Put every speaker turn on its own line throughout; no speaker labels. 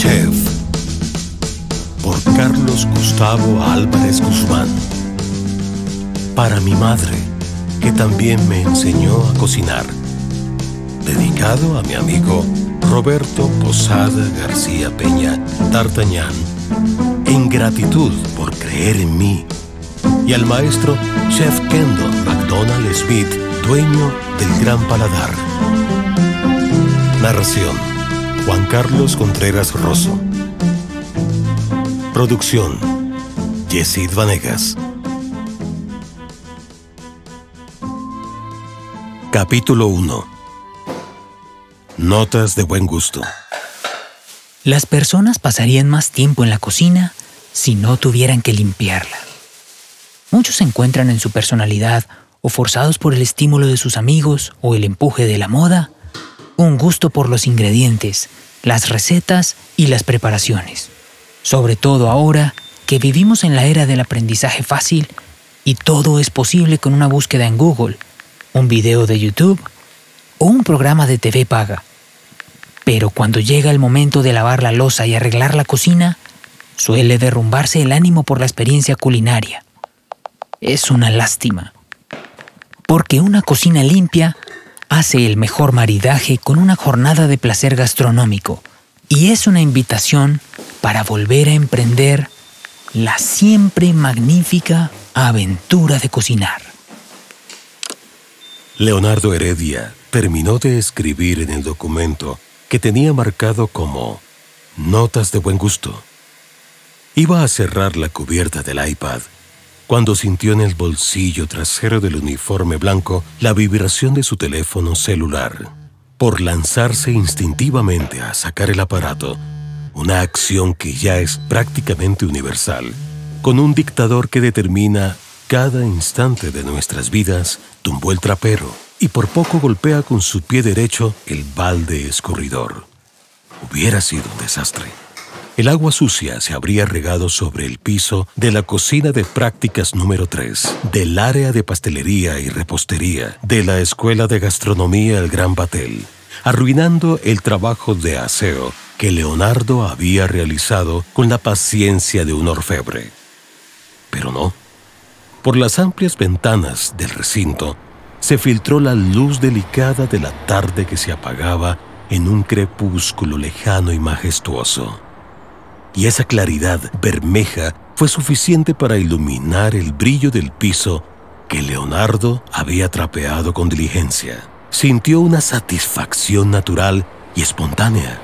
Chef, por Carlos Gustavo Álvarez Guzmán. Para mi madre, que también me enseñó a cocinar. Dedicado a mi amigo Roberto Posada García Peña D'Artagnan, en gratitud por creer en mí. Y al maestro Chef Kendon McDonald Smith, dueño del Gran Paladar. Narración: Juan Carlos Contreras Rosso. Producción: Yesid Vanegas. Capítulo 1. Notas de buen gusto.
Las personas pasarían más tiempo en la cocina si no tuvieran que limpiarla. Muchos encuentran en su personalidad, o forzados por el estímulo de sus amigos o el empuje de la moda, un gusto por los ingredientes, las recetas y las preparaciones. Sobre todo ahora que vivimos en la era del aprendizaje fácil y todo es posible con una búsqueda en Google, un video de YouTube o un programa de TV paga. Pero cuando llega el momento de lavar la loza y arreglar la cocina, suele derrumbarse el ánimo por la experiencia culinaria. Es una lástima, porque una cocina limpia hace el mejor maridaje con una jornada de placer gastronómico y es una invitación para volver a emprender la siempre magnífica aventura de cocinar.
Leonardo Heredia terminó de escribir en el documento que tenía marcado como Notas de buen gusto. Iba a cerrar la cubierta del iPad cuando sintió en el bolsillo trasero del uniforme blanco la vibración de su teléfono celular. Por lanzarse instintivamente a sacar el aparato, una acción que ya es prácticamente universal, con un dictador que determina cada instante de nuestras vidas, tumbó el trapero y por poco golpea con su pie derecho el balde escurridor. Hubiera sido un desastre. El agua sucia se habría regado sobre el piso de la cocina de prácticas número 3, del área de pastelería y repostería, de la Escuela de Gastronomía El Gran Batel, arruinando el trabajo de aseo que Leonardo había realizado con la paciencia de un orfebre. Pero no. Por las amplias ventanas del recinto se filtró la luz delicada de la tarde que se apagaba en un crepúsculo lejano y majestuoso. Y esa claridad bermeja fue suficiente para iluminar el brillo del piso que Leonardo había trapeado con diligencia. Sintió una satisfacción natural y espontánea,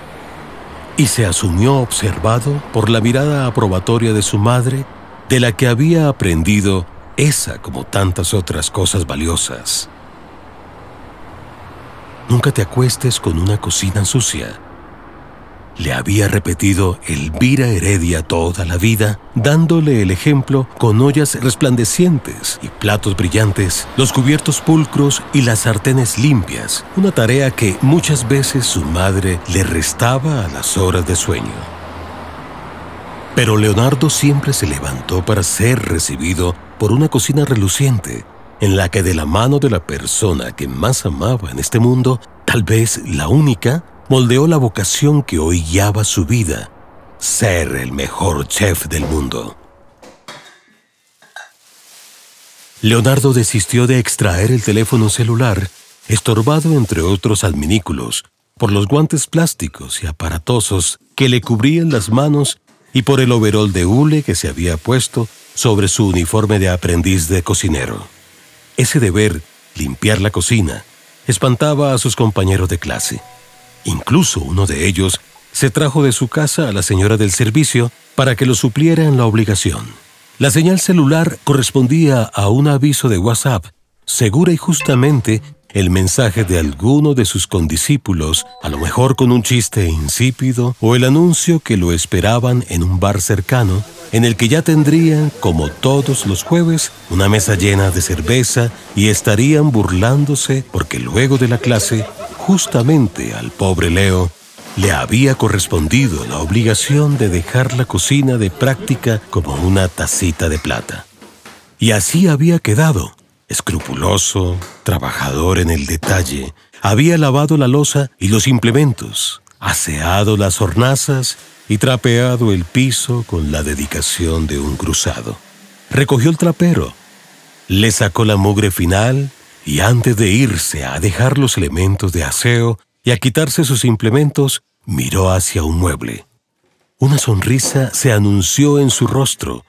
y se asumió observado por la mirada aprobatoria de su madre, de la que había aprendido esa como tantas otras cosas valiosas. Nunca te acuestes con una cocina sucia. Le había repetido Elvira Heredia toda la vida, dándole el ejemplo con ollas resplandecientes y platos brillantes, los cubiertos pulcros y las sartenes limpias, una tarea que muchas veces su madre le restaba a las horas de sueño. Pero Leonardo siempre se levantó para ser recibido por una cocina reluciente, en la que de la mano de la persona que más amaba en este mundo, tal vez la única, moldeó la vocación que hoy guiaba su vida: ser el mejor chef del mundo. Leonardo desistió de extraer el teléfono celular, estorbado entre otros adminículos, por los guantes plásticos y aparatosos que le cubrían las manos y por el overol de hule que se había puesto sobre su uniforme de aprendiz de cocinero. Ese deber, limpiar la cocina, espantaba a sus compañeros de clase. Incluso uno de ellos se trajo de su casa a la señora del servicio para que lo supliera en la obligación. La señal celular correspondía a un aviso de WhatsApp, segura y justamente el mensaje de alguno de sus condiscípulos, a lo mejor con un chiste insípido, o el anuncio que lo esperaban en un bar cercano, en el que ya tendrían, como todos los jueves, una mesa llena de cerveza y estarían burlándose porque luego de la clase, justamente al pobre Leo, le había correspondido la obligación de dejar la cocina de práctica como una tacita de plata. Y así había quedado. Escrupuloso, trabajador en el detalle, había lavado la loza y los implementos, aseado las hornazas y trapeado el piso con la dedicación de un cruzado. Recogió el trapero, le sacó la mugre final y antes de irse a dejar los elementos de aseo y a quitarse sus implementos, miró hacia un mueble. Una sonrisa se anunció en su rostro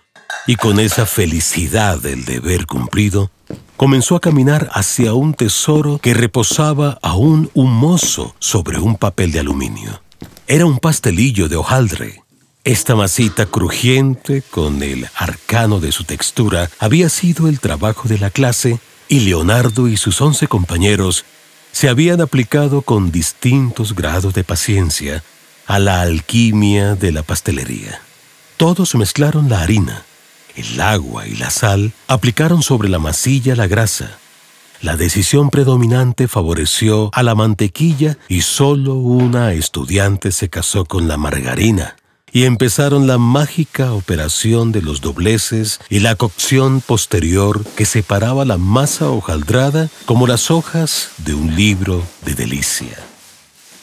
y con esa felicidad del deber cumplido, comenzó a caminar hacia un tesoro que reposaba aún humoso sobre un papel de aluminio. Era un pastelillo de hojaldre. Esta masita crujiente, con el arcano de su textura, había sido el trabajo de la clase y Leonardo y sus 11 compañeros se habían aplicado con distintos grados de paciencia a la alquimia de la pastelería. Todos mezclaron la harina, el agua y la sal, aplicaron sobre la masilla la grasa. La decisión predominante favoreció a la mantequilla y solo una estudiante se casó con la margarina. Y empezaron la mágica operación de los dobleces y la cocción posterior que separaba la masa hojaldrada como las hojas de un libro de delicia.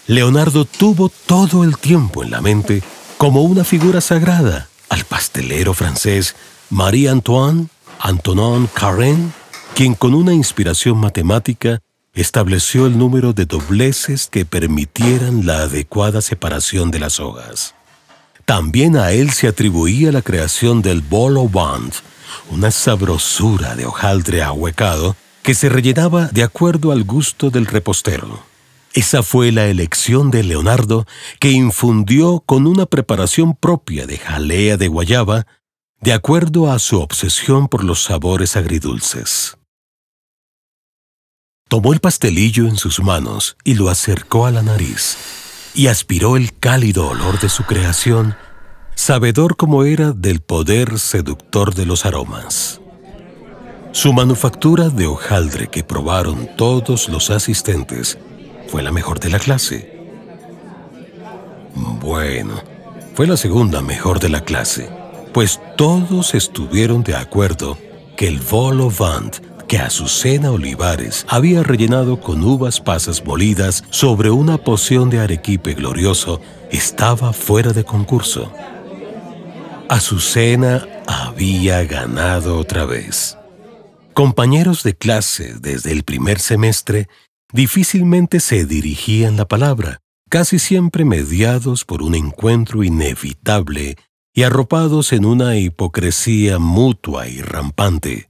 Leonardo tuvo todo el tiempo en la mente, como una figura sagrada, al pastelero francés Marie-Antoine Antonin Carême, quien con una inspiración matemática estableció el número de dobleces que permitieran la adecuada separación de las hojas. También a él se atribuía la creación del vol au vent, una sabrosura de hojaldre ahuecado que se rellenaba de acuerdo al gusto del repostero. Esa fue la elección de Leonardo, que infundió con una preparación propia de jalea de guayaba, de acuerdo a su obsesión por los sabores agridulces. Tomó el pastelillo en sus manos y lo acercó a la nariz, y aspiró el cálido olor de su creación, sabedor como era del poder seductor de los aromas. Su manufactura de hojaldre que probaron todos los asistentes fue la mejor de la clase. Bueno, fue la segunda mejor de la clase, pues todos estuvieron de acuerdo que el vol au vent que Azucena Olivares había rellenado con uvas pasas molidas sobre una poción de arequipe glorioso estaba fuera de concurso. Azucena había ganado otra vez. Compañeros de clase desde el primer semestre difícilmente se dirigían la palabra, casi siempre mediados por un encuentro inevitable y arropados en una hipocresía mutua y rampante.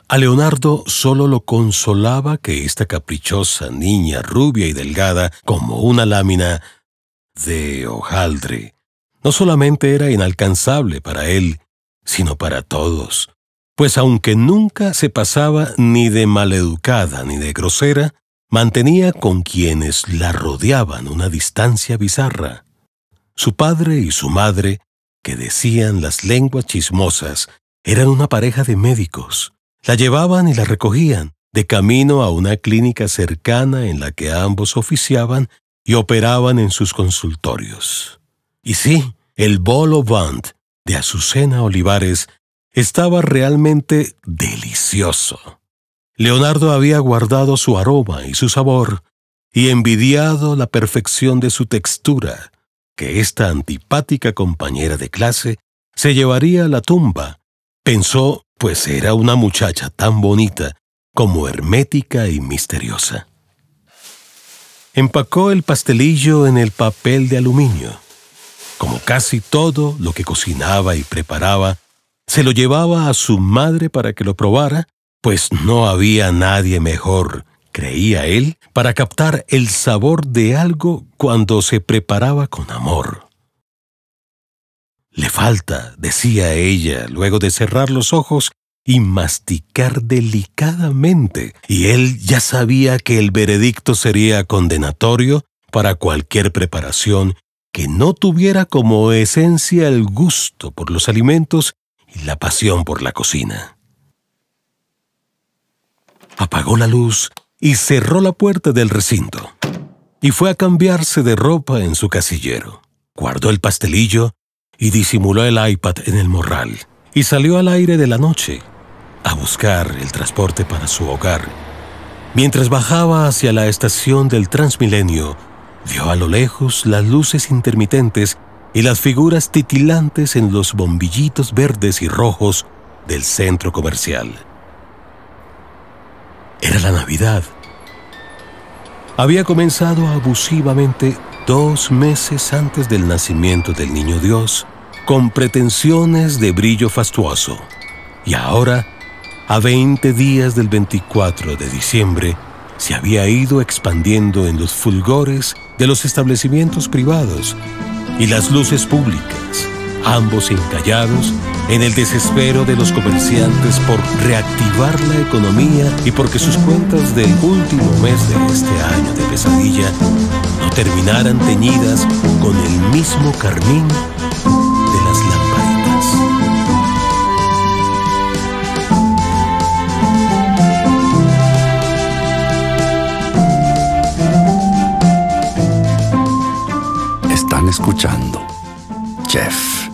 A Leonardo solo lo consolaba que esta caprichosa niña rubia y delgada como una lámina de hojaldre no solamente era inalcanzable para él, sino para todos, pues aunque nunca se pasaba ni de maleducada ni de grosera, mantenía con quienes la rodeaban una distancia bizarra. Su padre y su madre, que decían las lenguas chismosas, eran una pareja de médicos. La llevaban y la recogían, de camino a una clínica cercana en la que ambos oficiaban y operaban en sus consultorios. Y sí, el vol au vent de Azucena Olivares estaba realmente delicioso. Leonardo había guardado su aroma y su sabor, y envidiado la perfección de su textura, que esta antipática compañera de clase se llevaría a la tumba. Pensó, pues era una muchacha tan bonita como hermética y misteriosa. Empacó el pastelillo en el papel de aluminio. Como casi todo lo que cocinaba y preparaba, se lo llevaba a su madre para que lo probara, pues no había nadie mejor, creía él, para captar el sabor de algo cuando se preparaba con amor. Le falta, decía ella, luego de cerrar los ojos y masticar delicadamente, y él ya sabía que el veredicto sería condenatorio para cualquier preparación que no tuviera como esencia el gusto por los alimentos y la pasión por la cocina. Apagó la luz y cerró la puerta del recinto, y fue a cambiarse de ropa en su casillero. Guardó el pastelillo y disimuló el iPad en el morral, y salió al aire de la noche a buscar el transporte para su hogar. Mientras bajaba hacia la estación del Transmilenio, vio a lo lejos las luces intermitentes y las figuras titilantes en los bombillitos verdes y rojos del centro comercial. Era la Navidad. Había comenzado abusivamente 2 meses antes del nacimiento del Niño Dios, con pretensiones de brillo fastuoso. Y ahora, a 20 días del 24 de diciembre, se había ido expandiendo en los fulgores de los establecimientos privados y las luces públicas, ambos encallados en el desespero de los comerciantes por reactivar la economía y porque sus cuentas del último mes de este año de pesadilla no terminaran teñidas con el mismo carmín de las lamparitas.
Están escuchando Chef.